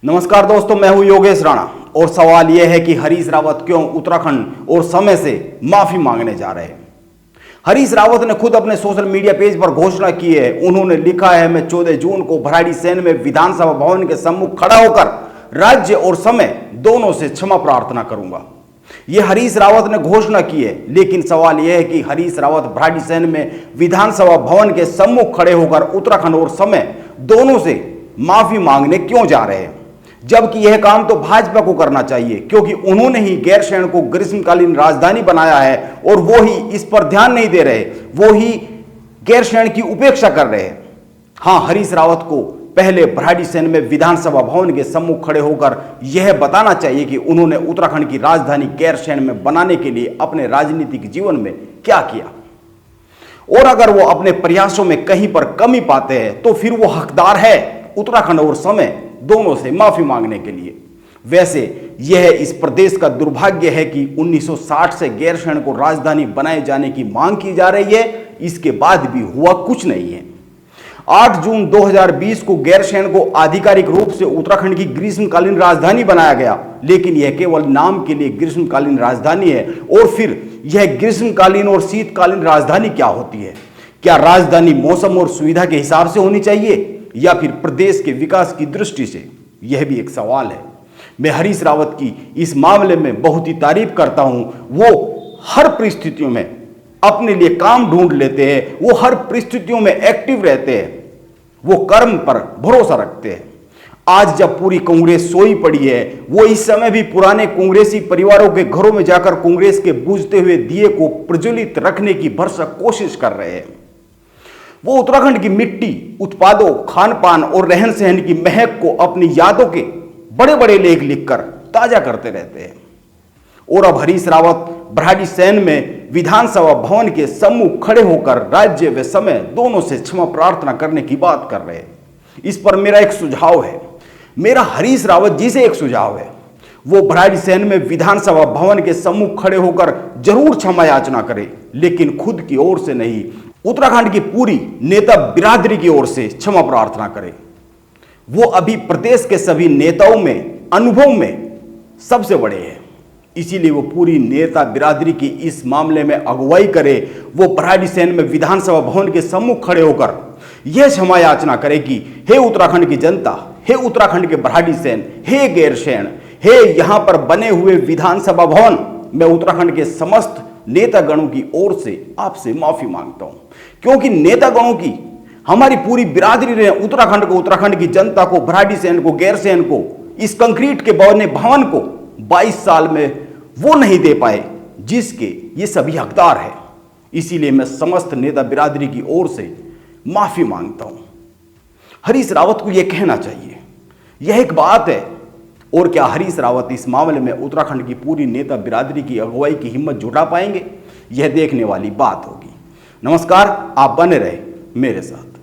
नमस्कार दोस्तों, मैं हूं योगेश राणा और सवाल यह है कि हरीश रावत क्यों उत्तराखंड और समय से माफी मांगने जा रहे हैं। हरीश रावत ने खुद अपने सोशल मीडिया पेज पर घोषणा की है। उन्होंने लिखा है, मैं 14 जून को भराड़ीसैंण में विधानसभा भवन के सम्मुख खड़ा होकर राज्य और समय दोनों से क्षमा प्रार्थना करूंगा। यह हरीश रावत ने घोषणा की है, लेकिन सवाल यह है कि हरीश रावत भराड़ीसैंण में विधानसभा भवन के सम्मुख खड़े होकर उत्तराखंड और समय दोनों से माफी मांगने क्यों जा रहे हैं, जबकि यह काम तो भाजपा को करना चाहिए, क्योंकि उन्होंने ही गैरसैंण को ग्रीष्मकालीन राजधानी बनाया है और वो ही इस पर ध्यान नहीं दे रहे, वो ही गैरसैंण की उपेक्षा कर रहे हैं। हां, हरीश रावत को पहले भराड़ीसैंण में विधानसभा भवन के सम्मुख खड़े होकर यह बताना चाहिए कि उन्होंने उत्तराखंड की राजधानी गैरसैंण में बनाने के लिए अपने राजनीतिक जीवन में क्या किया, और अगर वो अपने प्रयासों में कहीं पर कमी पाते हैं तो फिर वो हकदार है उत्तराखंड और समय दोनों से माफी मांगने के लिए। वैसे यह इस प्रदेश का दुर्भाग्य है कि 1960 से गैरसैंण को राजधानी बनाए जाने की मांग की जा रही है, इसके बाद भी हुआ कुछ नहीं है। 8 जून 2020 को गैरसैंण को आधिकारिक रूप से उत्तराखंड की ग्रीष्मकालीन राजधानी बनाया गया, लेकिन यह केवल नाम के लिए ग्रीष्मकालीन राजधानी है। और फिर यह ग्रीष्मकालीन और शीतकालीन राजधानी क्या होती है? क्या राजधानी मौसम और सुविधा के हिसाब से होनी चाहिए या फिर प्रदेश के विकास की दृष्टि से? यह भी एक सवाल है। मैं हरीश रावत की इस मामले में बहुत ही तारीफ करता हूं। वो हर परिस्थितियों में अपने लिए काम ढूंढ लेते हैं, वो हर परिस्थितियों में एक्टिव रहते हैं, वो कर्म पर भरोसा रखते हैं। आज जब पूरी कांग्रेस सोई पड़ी है, वो इस समय भी पुराने कांग्रेसी परिवारों के घरों में जाकर कांग्रेस के बुझते हुए दिए को प्रज्वलित रखने की भरसक कोशिश कर रहे हैं। वो उत्तराखंड की मिट्टी, उत्पादों, खान पान और रहन सहन की महक को अपनी यादों के बड़े बड़े लेख लिखकर ताजा करते रहते हैं। और अब हरीश रावत भराड़ीसैंण में विधानसभा भवन के सम्मुख खड़े होकर राज्य व समय दोनों से क्षमा प्रार्थना करने की बात कर रहे हैं। इस पर मेरा एक सुझाव है, मेरा हरीश रावत जी से एक सुझाव है, वो भराड़ीसैंण में विधानसभा भवन के सम्मुख खड़े होकर जरूर क्षमा याचना करे, लेकिन खुद की ओर से नहीं, उत्तराखंड की पूरी नेता बिरादरी की ओर से क्षमा प्रार्थना करे। वो अभी प्रदेश के सभी नेताओं में अनुभव में सबसे बड़े हैं, इसीलिए वो पूरी नेता बिरादरी की इस मामले में अगुवाई करे। वो भराड़ीसैंण में विधानसभा भवन के सम्मुख खड़े होकर यह क्षमा याचना करे कि हे उत्तराखंड की जनता, हे उत्तराखंड के भराड़ीसैंण, हे गैरसैंण, हे यहां पर बने हुए विधानसभा भवन, मैं उत्तराखंड के समस्त नेतागणों की ओर से आपसे माफी मांगता हूं, क्योंकि नेतागणों की हमारी पूरी बिरादरी ने उत्तराखंड को, उत्तराखंड की जनता को, भराड़ीसैंण को, गैरसैंण को, इस कंक्रीट के बने भवन को 22 साल में वो नहीं दे पाए जिसके ये सभी हकदार हैं। इसीलिए मैं समस्त नेता बिरादरी की ओर से माफी मांगता हूं। हरीश रावत को यह कहना चाहिए, यह एक बात है। और क्या हरीश रावत इस मामले में उत्तराखंड की पूरी नेता बिरादरी की अगुवाई की हिम्मत जुटा पाएंगे? यह देखने वाली बात होगी। नमस्कार, आप बने रहे मेरे साथ।